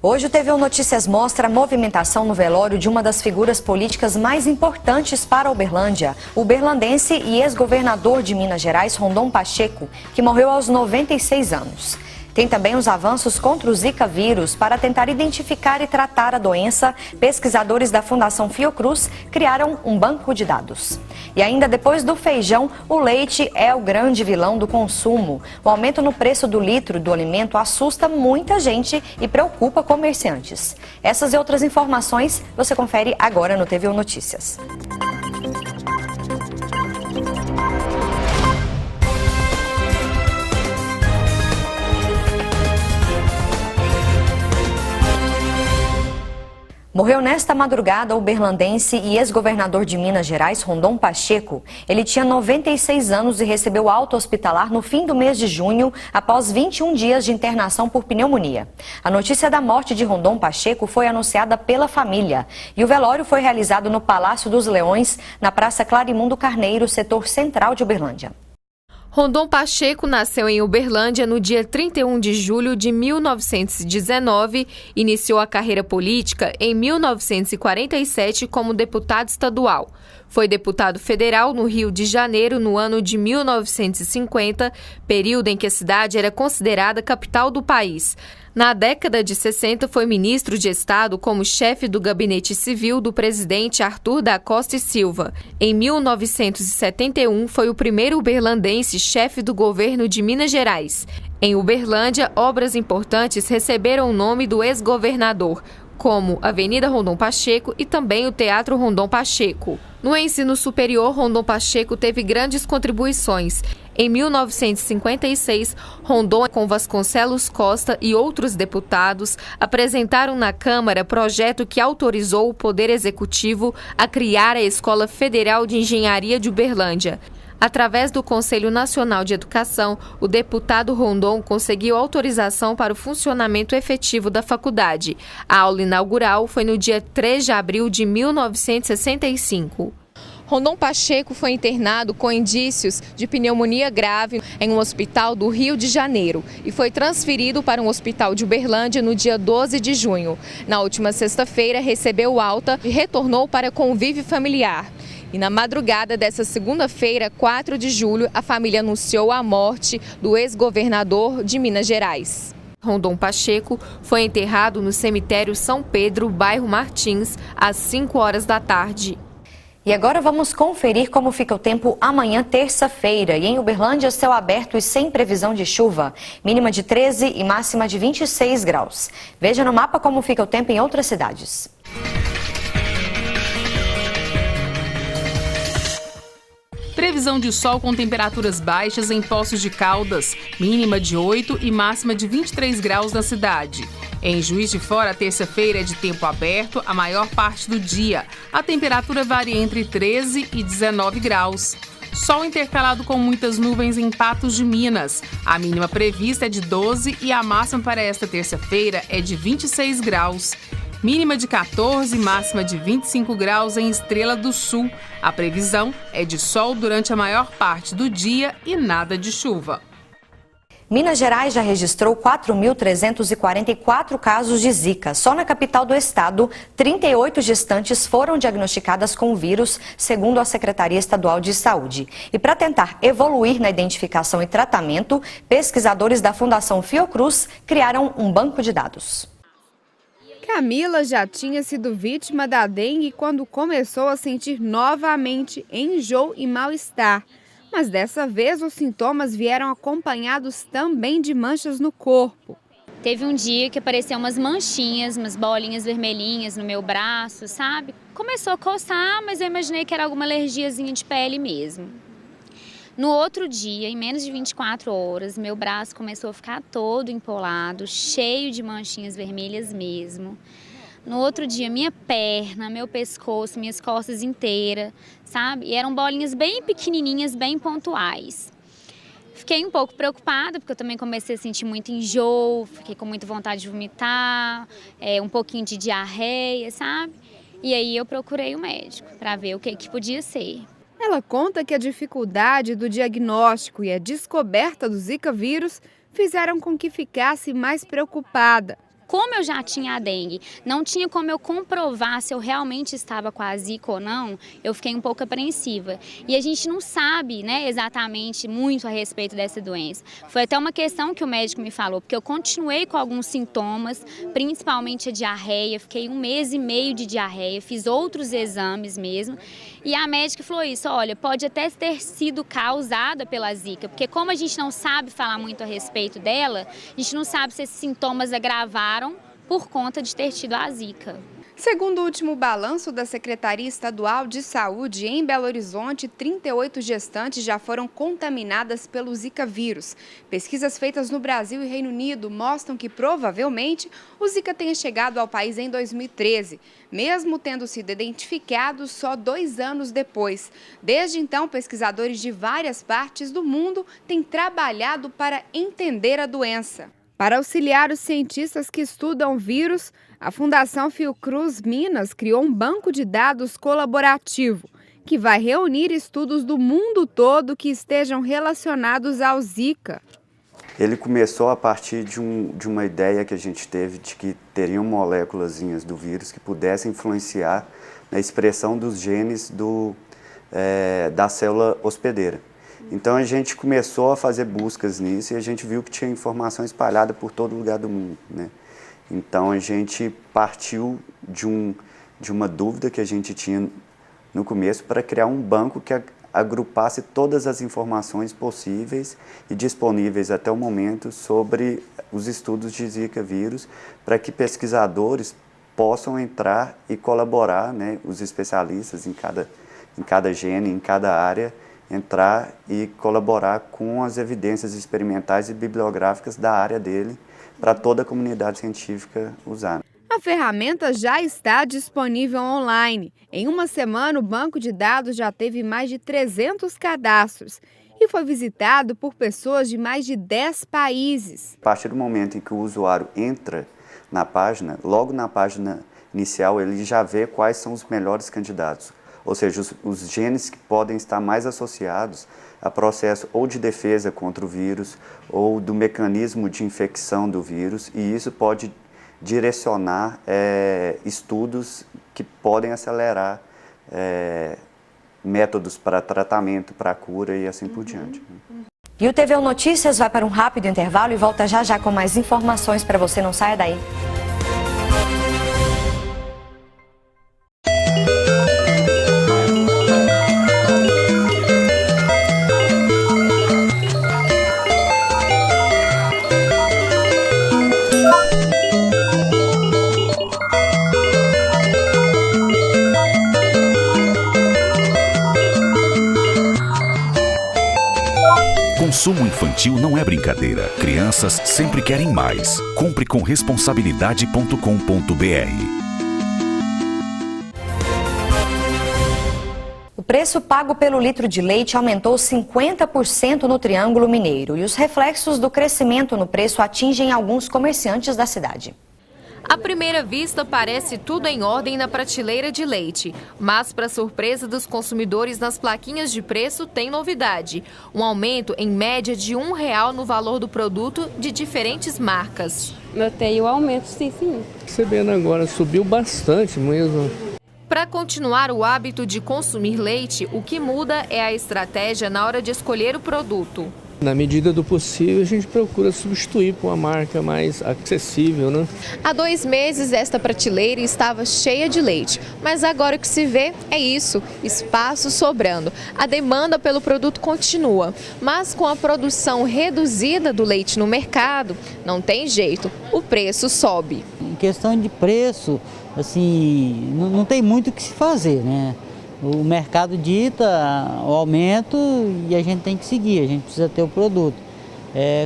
Hoje o TV Notícias mostra a movimentação no velório de uma das figuras políticas mais importantes para Uberlândia, o berlandense e ex-governador de Minas Gerais, Rondon Pacheco, que morreu aos 96 anos. Tem também os avanços contra o Zika vírus. Para tentar identificar e tratar a doença, pesquisadores da Fundação Fiocruz criaram um banco de dados. E ainda depois do feijão, o leite é o grande vilão do consumo. O aumento no preço do litro do alimento assusta muita gente e preocupa comerciantes. Essas e outras informações você confere agora no TV Notícias. Morreu nesta madrugada o berlandense e ex-governador de Minas Gerais, Rondon Pacheco. Ele tinha 96 anos e recebeu alta hospitalar no fim do mês de junho, após 21 dias de internação por pneumonia. A notícia da morte de Rondon Pacheco foi anunciada pela família. E o velório foi realizado no Palácio dos Leões, na Praça Clarimundo Carneiro, setor central de Uberlândia. Rondon Pacheco nasceu em Uberlândia no dia 31 de julho de 1919, iniciou a carreira política em 1947 como deputado estadual. Foi deputado federal no Rio de Janeiro no ano de 1950, período em que a cidade era considerada capital do país. Na década de 60, foi ministro de Estado como chefe do Gabinete Civil do presidente Arthur da Costa e Silva. Em 1971, foi o primeiro uberlandense chefe do governo de Minas Gerais. Em Uberlândia, obras importantes receberam o nome do ex-governador, como Avenida Rondon Pacheco e também o Teatro Rondon Pacheco. No ensino superior, Rondon Pacheco teve grandes contribuições. Em 1956, Rondon, com Vasconcelos Costa e outros deputados, apresentaram na Câmara projeto que autorizou o Poder Executivo a criar a Escola Federal de Engenharia de Uberlândia. Através do Conselho Nacional de Educação, o deputado Rondon conseguiu autorização para o funcionamento efetivo da faculdade. A aula inaugural foi no dia 3 de abril de 1965. Rondon Pacheco foi internado com indícios de pneumonia grave em um hospital do Rio de Janeiro e foi transferido para um hospital de Uberlândia no dia 12 de junho. Na última sexta-feira, recebeu alta e retornou para convívio familiar. E na madrugada dessa segunda-feira, 4 de julho, a família anunciou a morte do ex-governador de Minas Gerais. Rondon Pacheco foi enterrado no cemitério São Pedro, bairro Martins, às 5 horas da tarde. E agora vamos conferir como fica o tempo amanhã, terça-feira. E em Uberlândia, céu aberto e sem previsão de chuva. Mínima de 13 e máxima de 26 graus. Veja no mapa como fica o tempo em outras cidades. Previsão de sol com temperaturas baixas em Poços de Caldas, mínima de 8 e máxima de 23 graus na cidade. Em Juiz de Fora, terça-feira é de tempo aberto a maior parte do dia. A temperatura varia entre 13 e 19 graus. Sol intercalado com muitas nuvens em Patos de Minas. A mínima prevista é de 12 e a máxima para esta terça-feira é de 26 graus. Mínima de 14 e máxima de 25 graus em Estrela do Sul. A previsão é de sol durante a maior parte do dia e nada de chuva. Minas Gerais já registrou 4.344 casos de Zika. Só na capital do estado, 38 gestantes foram diagnosticadas com o vírus, segundo a Secretaria Estadual de Saúde. E para tentar evoluir na identificação e tratamento, pesquisadores da Fundação Fiocruz criaram um banco de dados. Camila já tinha sido vítima da dengue quando começou a sentir novamente enjoo e mal-estar. Mas dessa vez os sintomas vieram acompanhados também de manchas no corpo. Teve um dia que apareceu umas manchinhas, umas bolinhas vermelhinhas no meu braço, sabe? Começou a coçar, mas eu imaginei que era alguma alergiazinha de pele mesmo. No outro dia, em menos de 24 horas, meu braço começou a ficar todo empolado, cheio de manchinhas vermelhas mesmo. No outro dia, minha perna, meu pescoço, minhas costas inteiras, sabe? E eram bolinhas bem pequenininhas, bem pontuais. Fiquei um pouco preocupada, porque eu também comecei a sentir muito enjoo, fiquei com muita vontade de vomitar, um pouquinho de diarreia, sabe? E aí eu procurei o médico para ver o que podia ser. Ela conta que a dificuldade do diagnóstico e a descoberta do Zika vírus fizeram com que ficasse mais preocupada. como eu já tinha a dengue, não tinha como eu comprovar se eu realmente estava com a zika ou não, eu fiquei um pouco apreensiva. E a gente não sabe, né, exatamente muito a respeito dessa doença. Foi até uma questão que o médico me falou, porque eu continuei com alguns sintomas, principalmente a diarreia, fiquei 1 mês e meio de diarreia, fiz outros exames mesmo, e a médica falou isso, olha, pode até ter sido causada pela zika, porque como a gente não sabe falar muito a respeito dela, a gente não sabe se esses sintomas agravaram por conta de ter tido a zika. Segundo o último balanço da Secretaria Estadual de Saúde, em Belo Horizonte, 38 gestantes já foram contaminadas pelo Zika vírus. Pesquisas feitas no Brasil e Reino Unido mostram que provavelmente o Zika tenha chegado ao país em 2013, mesmo tendo sido identificado só 2 anos depois. Desde então, pesquisadores de várias partes do mundo têm trabalhado para entender a doença. Para auxiliar os cientistas que estudam o vírus, a Fundação Fiocruz Minas criou um banco de dados colaborativo, que vai reunir estudos do mundo todo que estejam relacionados ao Zika. Ele começou a partir de uma ideia que a gente teve de que teriam moléculazinhas do vírus que pudessem influenciar na expressão dos genes da célula hospedeira. Então a gente começou a fazer buscas nisso e a gente viu que tinha informação espalhada por todo lugar do mundo, né? Então a gente partiu de uma dúvida que a gente tinha no começo para criar um banco que agrupasse todas as informações possíveis e disponíveis até o momento sobre os estudos de Zika vírus, para que pesquisadores possam entrar e colaborar, né, os especialistas em cada gene, em cada área, entrar e colaborar com as evidências experimentais e bibliográficas da área dele para toda a comunidade científica usar. A ferramenta já está disponível online. Em uma semana, o banco de dados já teve mais de 300 cadastros e foi visitado por pessoas de mais de 10 países. A partir do momento em que o usuário entra na página, logo na página inicial ele já vê quais são os melhores candidatos. Ou seja, os genes que podem estar mais associados a processo ou de defesa contra o vírus ou do mecanismo de infecção do vírus, e isso pode direcionar estudos que podem acelerar métodos para tratamento, para cura e assim por diante. E o TVU Notícias vai para um rápido intervalo e volta já já com mais informações para você, não saia daí. Consumo infantil não é brincadeira. Crianças sempre querem mais. Compre com responsabilidade.com.br. O preço pago pelo litro de leite aumentou 50% no Triângulo Mineiro e os reflexos do crescimento no preço atingem alguns comerciantes da cidade. À primeira vista, parece tudo em ordem na prateleira de leite, mas, para surpresa dos consumidores, nas plaquinhas de preço tem novidade. Um aumento, em média, de R$1 no valor do produto de diferentes marcas. Notei o aumento, sim. Percebendo agora, subiu bastante mesmo. Para continuar o hábito de consumir leite, o que muda é a estratégia na hora de escolher o produto. Na medida do possível, a gente procura substituir por uma marca mais acessível, né? Há 2 meses, esta prateleira estava cheia de leite, mas agora o que se vê é isso, espaço sobrando. A demanda pelo produto continua, mas com a produção reduzida do leite no mercado, não tem jeito, o preço sobe. Em questão de preço, assim, não tem muito o que se fazer, né? O mercado dita o aumento e a gente tem que seguir, a gente precisa ter o produto.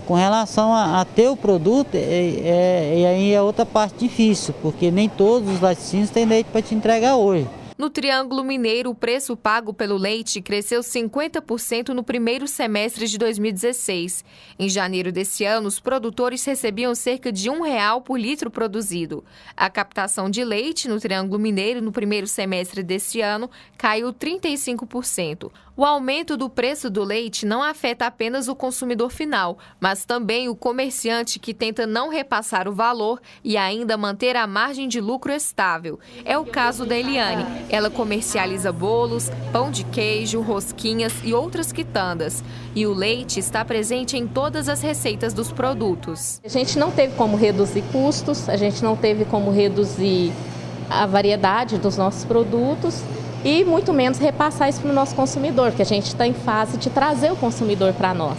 Com relação a ter o produto, aí é outra parte difícil, porque nem todos os laticínios têm leite para te entregar hoje. No Triângulo Mineiro, o preço pago pelo leite cresceu 50% no primeiro semestre de 2016. Em janeiro desse ano, os produtores recebiam cerca de R$1 por litro produzido. A captação de leite no Triângulo Mineiro no primeiro semestre desse ano caiu 35%. O aumento do preço do leite não afeta apenas o consumidor final, mas também o comerciante que tenta não repassar o valor e ainda manter a margem de lucro estável. É o caso da Eliane. Ela comercializa bolos, pão de queijo, rosquinhas e outras quitandas. E o leite está presente em todas as receitas dos produtos. A gente não teve como reduzir custos, a gente não teve como reduzir a variedade dos nossos produtos e muito menos repassar isso para o nosso consumidor, que a gente está em fase de trazer o consumidor para nós.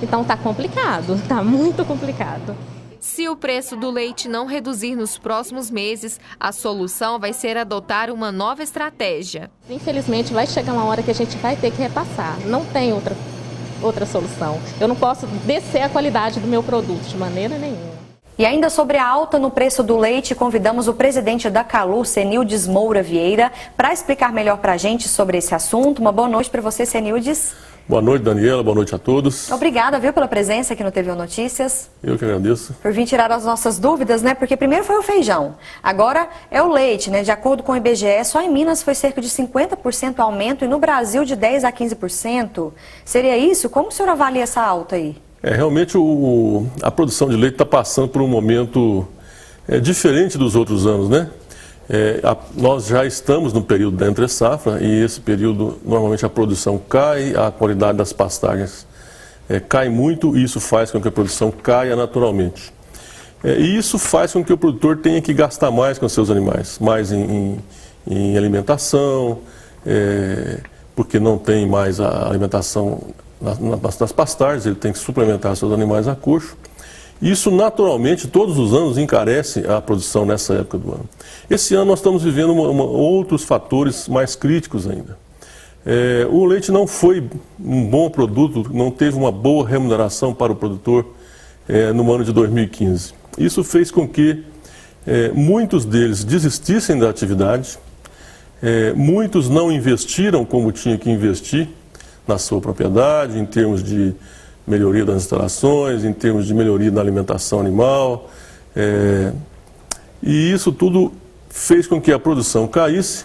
Então está complicado, está muito complicado. Se o preço do leite não reduzir nos próximos meses, a solução vai ser adotar uma nova estratégia. Infelizmente vai chegar uma hora que a gente vai ter que repassar, não tem outra solução. Eu não posso descer a qualidade do meu produto de maneira nenhuma. E ainda sobre a alta no preço do leite, convidamos o presidente da Calu, Senildes Moura Vieira, para explicar melhor para a gente sobre esse assunto. Uma boa noite para você, Senildes. Boa noite, Daniela. Boa noite a todos. Obrigada, viu, pela presença aqui no TVO Notícias. Eu que agradeço. Por vir tirar as nossas dúvidas, né? Porque primeiro foi o feijão, agora é o leite, né? De acordo com o IBGE, só em Minas foi cerca de 50% aumento e no Brasil de 10% a 15%. Seria isso? Como o senhor avalia essa alta aí? Realmente a produção de leite está passando por um momento diferente dos outros anos, né? Nós já estamos no período da entre-safra e esse período, normalmente a produção cai, a qualidade das pastagens cai muito e isso faz com que a produção caia naturalmente. E isso faz com que o produtor tenha que gastar mais com seus animais, mais em alimentação, porque não tem mais a alimentação nas pastagens, ele tem que suplementar seus animais a coxo. Isso naturalmente, todos os anos, encarece a produção nessa época do ano. Esse ano nós estamos vivendo outros fatores mais críticos ainda. O leite não foi um bom produto, não teve uma boa remuneração para o produtor no ano de 2015. Isso fez com que muitos deles desistissem da atividade, muitos não investiram como tinha que investir na sua propriedade, em termos de melhoria das instalações, em termos de melhoria da alimentação animal. E isso tudo fez com que a produção caísse.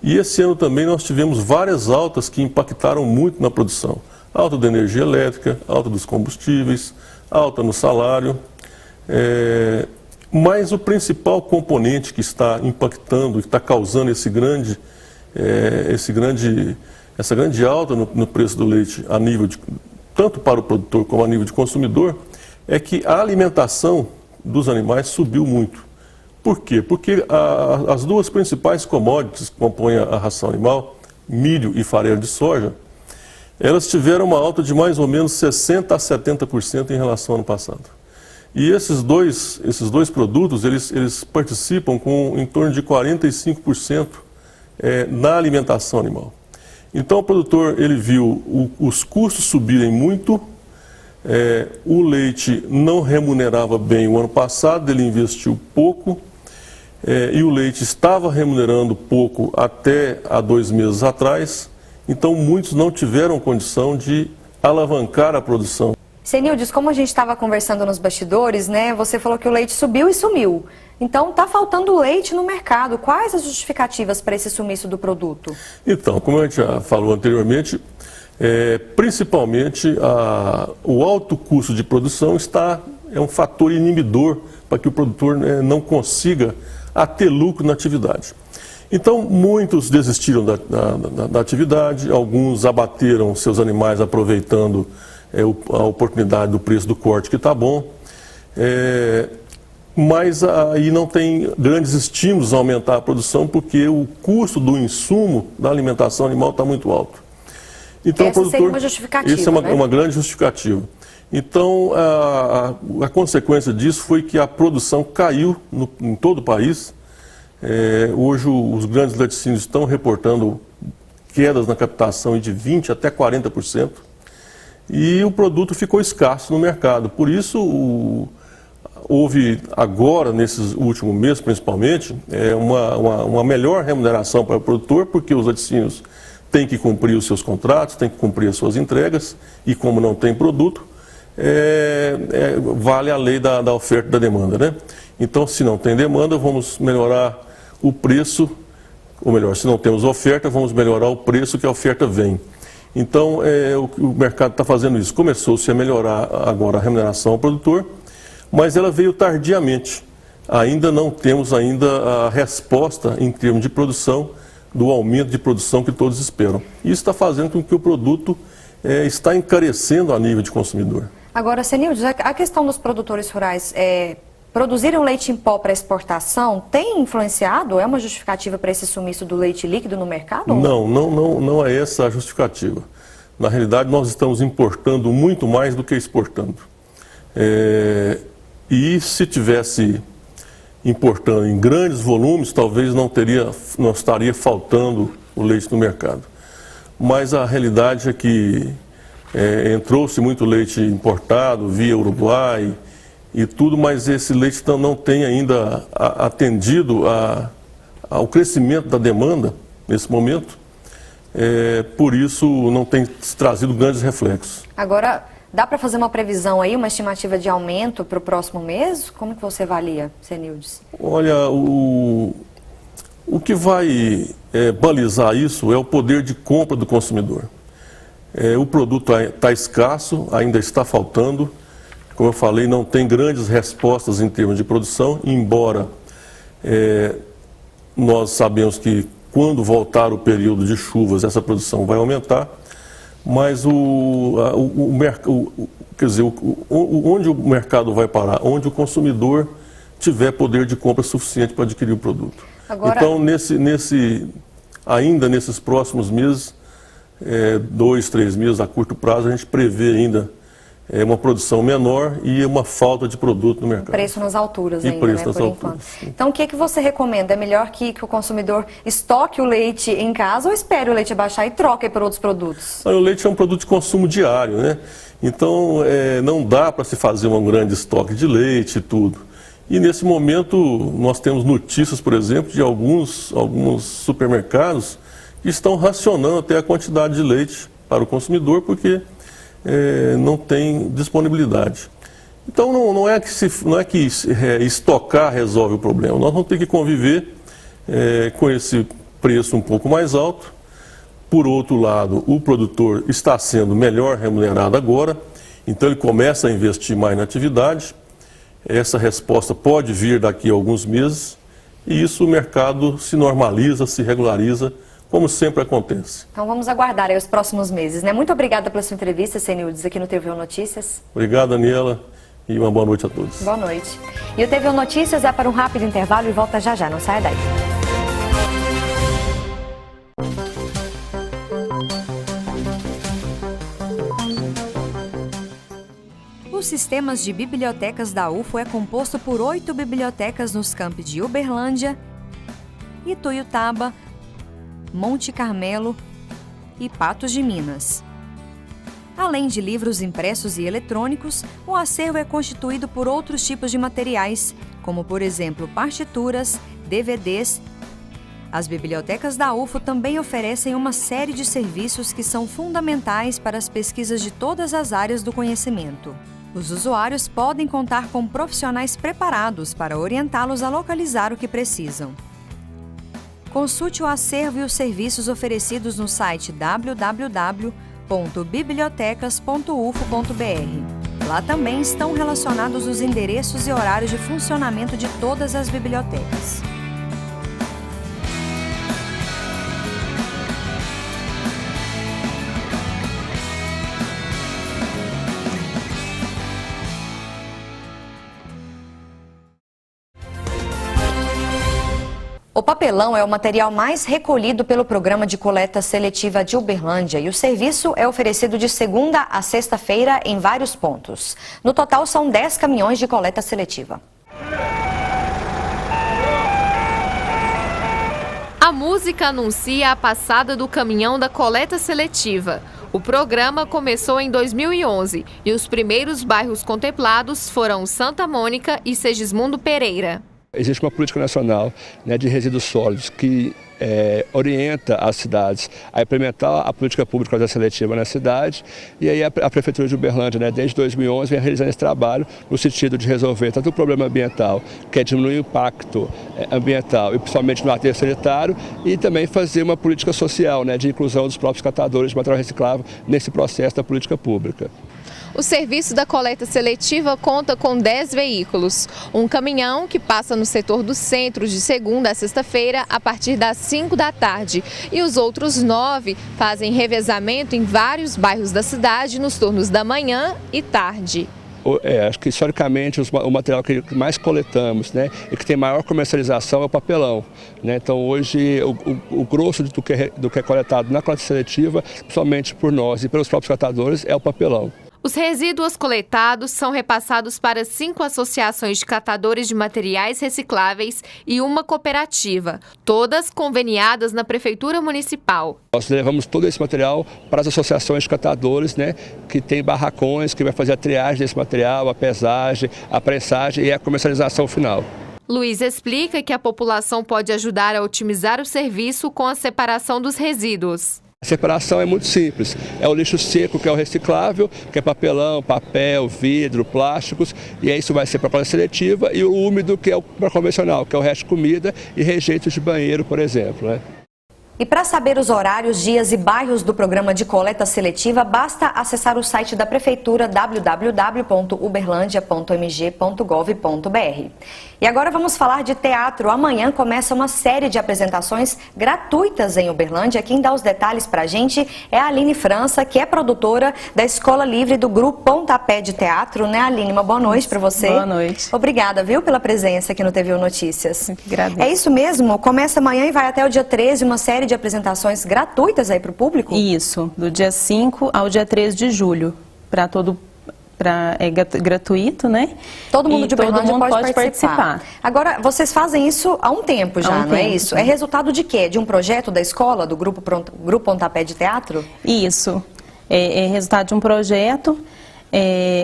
E esse ano também nós tivemos várias altas que impactaram muito na produção. Alta da energia elétrica, alta dos combustíveis, alta no salário. Mas o principal componente que está impactando, que está causando essa grande alta no preço do leite a nível tanto para o produtor como a nível de consumidor, é que a alimentação dos animais subiu muito. Por quê? Porque as duas principais commodities que compõem a ração animal, milho e farelo de soja, elas tiveram uma alta de mais ou menos 60% a 70% em relação ao ano passado. E esses dois produtos, eles participam com em torno de 45% na alimentação animal. Então o produtor ele viu os custos subirem muito, o leite não remunerava bem o ano passado, ele investiu pouco, e o leite estava remunerando pouco até há 2 meses atrás, então muitos não tiveram condição de alavancar a produção. Senildes, como a gente estava conversando nos bastidores, né? Você falou que o leite subiu e sumiu. Então, está faltando leite no mercado. Quais as justificativas para esse sumiço do produto? Então, como a gente já falou anteriormente, principalmente o alto custo de produção é um fator inibidor para que o produtor não consiga ter lucro na atividade. Então, muitos desistiram da atividade, alguns abateram seus animais aproveitando a oportunidade do preço do corte que está bom. Mas aí não tem grandes estímulos a aumentar a produção porque o custo do insumo da alimentação animal está muito alto. Então, essa seria uma justificativa, isso é uma grande justificativa. Então, a consequência disso foi que a produção caiu em todo o país. Hoje, os grandes laticínios estão reportando quedas na captação de 20% até 40%. E o produto ficou escasso no mercado. Por isso, houve agora, nesses últimos meses principalmente, uma melhor remuneração para o produtor, porque os laticínios têm que cumprir os seus contratos, têm que cumprir as suas entregas, e como não tem produto, vale a lei da oferta e da demanda, né? Então, se não tem demanda, vamos melhorar o preço, ou melhor, se não temos oferta, vamos melhorar o preço que a oferta vem. Então, o mercado está fazendo isso. Começou-se a melhorar agora a remuneração ao produtor, mas ela veio tardiamente. Ainda não temos a resposta em termos de produção, do aumento de produção que todos esperam. Isso está fazendo com que o produto está encarecendo a nível de consumidor. Agora, Zenildes, a questão dos produtores rurais, produzirem leite em pó para exportação tem influenciado? É uma justificativa para esse sumiço do leite líquido no mercado? Não é essa a justificativa. Na realidade, nós estamos importando muito mais do que exportando. E se tivesse importando em grandes volumes, talvez não estaria faltando o leite no mercado. Mas a realidade é que entrou-se muito leite importado via Uruguai e tudo, mas esse leite não tem ainda atendido ao crescimento da demanda nesse momento. Por isso não tem trazido grandes reflexos. Agora, dá para fazer uma previsão aí, uma estimativa de aumento para o próximo mês? Como que você avalia, Zenildes? Olha, o que vai balizar isso é o poder de compra do consumidor. O produto está escasso, ainda está faltando. Como eu falei, não tem grandes respostas em termos de produção, embora nós sabemos que quando voltar o período de chuvas, essa produção vai aumentar, mas onde o mercado vai parar? Onde o consumidor tiver poder de compra suficiente para adquirir o produto. Agora... Então, ainda nesses próximos meses, 2, 3 meses a curto prazo, a gente prevê ainda uma produção menor e uma falta de produto no mercado. Preço nas alturas ainda, né, por enquanto. Então, o que você recomenda? É melhor que o consumidor estoque o leite em casa ou espere o leite baixar e troque por outros produtos? O leite é um produto de consumo diário, né? Então, não dá para se fazer um grande estoque de leite e tudo. E nesse momento, nós temos notícias, por exemplo, de alguns supermercados que estão racionando até a quantidade de leite para o consumidor, porque não tem disponibilidade. Então não é que estocar resolve o problema. Nós vamos ter que conviver com esse preço um pouco mais alto. Por outro lado, o produtor está sendo melhor remunerado agora, então ele começa a investir mais na atividade. Essa resposta pode vir daqui a alguns meses e isso o mercado se normaliza, se regulariza, como sempre acontece. Então vamos aguardar aí os próximos meses, né? Muito obrigada pela sua entrevista, Zenildes, aqui no TVU Notícias. Obrigado, Daniela, e uma boa noite a todos. Boa noite. E o TVU Notícias é para um rápido intervalo e volta já já, não saia daí. Os sistemas de bibliotecas da UFO é composto por 8 bibliotecas nos campi de Uberlândia, Ituiutaba, Monte Carmelo e Patos de Minas. Além de livros impressos e eletrônicos, o acervo é constituído por outros tipos de materiais, como, por exemplo, partituras, DVDs. As bibliotecas da UFO também oferecem uma série de serviços que são fundamentais para as pesquisas de todas as áreas do conhecimento. Os usuários podem contar com profissionais preparados para orientá-los a localizar o que precisam. Consulte o acervo e os serviços oferecidos no site www.bibliotecas.ufo.br. Lá também estão relacionados os endereços e horários de funcionamento de todas as bibliotecas. O papelão é o material mais recolhido pelo programa de coleta seletiva de Uberlândia e o serviço é oferecido de segunda a sexta-feira em vários pontos. No total, são 10 caminhões de coleta seletiva. A música anuncia a passada do caminhão da coleta seletiva. O programa começou em 2011 e os primeiros bairros contemplados foram Santa Mônica e Segismundo Pereira. Existe uma política nacional, né, de resíduos sólidos que orienta as cidades a implementar a política pública de coleta seletiva na cidade, e aí a Prefeitura de Uberlândia, né, desde 2011, vem realizando esse trabalho no sentido de resolver tanto o problema ambiental, que é diminuir o impacto ambiental, e principalmente no aterro sanitário, e também fazer uma política social, né, de inclusão dos próprios catadores de material reciclável nesse processo da política pública. O serviço da coleta seletiva conta com 10 veículos. Um caminhão que passa no setor do centro de segunda a sexta-feira a partir das 5 da tarde. E os outros 9 fazem revezamento em vários bairros da cidade nos turnos da manhã e tarde. Acho que historicamente o material que mais coletamos, né, e que tem maior comercialização é o papelão, né? Então hoje o grosso do que é coletado na coleta seletiva, principalmente por nós e pelos próprios catadores, é o papelão. Os resíduos coletados são repassados para 5 associações de catadores de materiais recicláveis e uma cooperativa, todas conveniadas na Prefeitura Municipal. Nós levamos todo esse material para as associações de catadores, né, que tem barracões, que vai fazer a triagem desse material, a pesagem, a prensagem e a comercialização final. Luiz explica que a população pode ajudar a otimizar o serviço com a separação dos resíduos. A separação é muito simples, é o lixo seco, que é o reciclável, que é papelão, papel, vidro, plásticos, e aí isso vai ser para a coleta seletiva, e o úmido, que é o para convencional, que é o resto de comida e rejeitos de banheiro, por exemplo, né? E para saber os horários, dias e bairros do programa de coleta seletiva, basta acessar o site da Prefeitura www.uberlandia.mg.gov.br. E agora vamos falar de teatro. Amanhã começa uma série de apresentações gratuitas em Uberlândia. Quem dá os detalhes para a gente é a Aline França, que é produtora da Escola Livre do Grupo Pontapé de Teatro, né, Aline? Uma boa noite para você. Boa noite. Obrigada, viu, pela presença aqui no TVU Notícias. Eu que agradeço. É isso mesmo? Começa amanhã e vai até o dia 13, uma série de apresentações gratuitas aí para o público? Isso, do dia 5 ao dia 13 de julho, é gratuito, né? Todo mundo de Uberlândia pode participar. Agora, vocês fazem isso há um tempo já, não é isso? É resultado de quê? De um projeto da escola, do Grupo Pontapé de Teatro? Isso, é resultado de um projeto.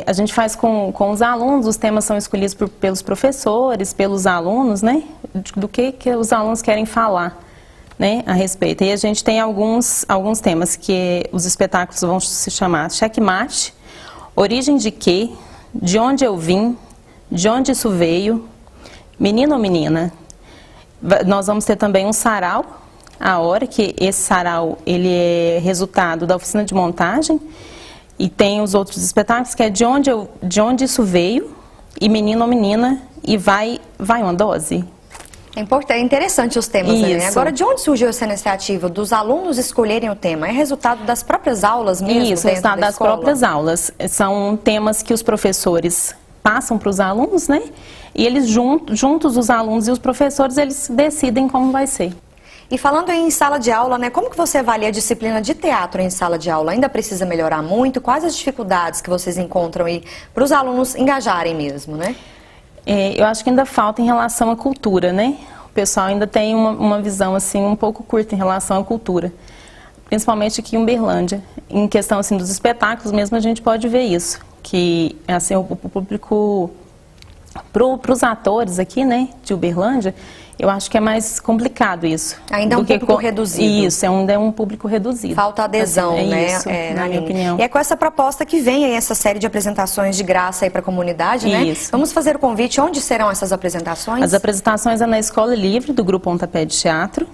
A gente faz com os alunos, os temas são escolhidos pelos professores, pelos alunos, né? Do que os alunos querem falar, né, a respeito. E a gente tem alguns temas que os espetáculos vão se chamar Checkmate, Origem de Quê, De Onde Eu Vim, De Onde Isso Veio, Menino ou Menina. Nós vamos ter também um sarau, a hora que esse sarau ele é resultado da oficina de montagem, e tem os outros espetáculos que é De Onde Isso Veio e Menino ou Menina e Vai uma Dose. É interessante os temas, né? Agora, de onde surgiu essa iniciativa dos alunos escolherem o tema? É resultado das próprias aulas mesmo? Isso, resultado das próprias aulas. São temas que os professores passam para os alunos, né? E eles juntos, os alunos e os professores, eles decidem como vai ser. E falando em sala de aula, né? Como que você avalia a disciplina de teatro em sala de aula? Ainda precisa melhorar muito? Quais as dificuldades que vocês encontram aí para os alunos engajarem mesmo, né? Eu acho que ainda falta em relação à cultura, né? O pessoal ainda tem uma visão assim um pouco curta em relação à cultura, principalmente aqui em Uberlândia. Em questão assim dos espetáculos mesmo a gente pode ver isso, que assim o público para os atores aqui, né, de Uberlândia, eu acho que é mais complicado isso. Ainda é um público reduzido. Isso, ainda é um público reduzido. Falta adesão, assim, né? Isso, na minha opinião. E é com essa proposta que vem aí essa série de apresentações de graça aí para a comunidade, né? Isso. Vamos fazer o convite. Onde serão essas apresentações? As apresentações é na Escola Livre do Grupo Pontapé de Teatro.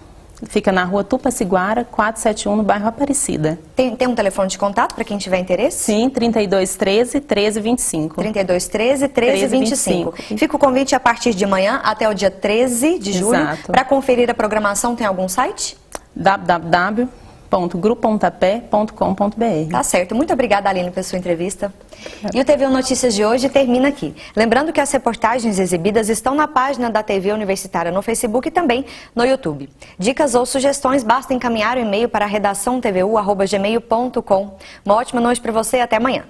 Fica na rua Tupaciguara, 471, no bairro Aparecida. Tem um telefone de contato para quem tiver interesse? Sim, 3213-1325. 3213-1325. Fica o convite a partir de amanhã até o dia 13 de julho. Para conferir a programação, tem algum site? www.grupopontapé.com.br. Tá certo. Muito obrigada, Aline, pela sua entrevista. E o TVU Notícias de hoje termina aqui. Lembrando que as reportagens exibidas estão na página da TV Universitária no Facebook e também no YouTube. Dicas ou sugestões, basta encaminhar o e-mail para redaçãotvu@gmail.com. Uma ótima noite para você e até amanhã.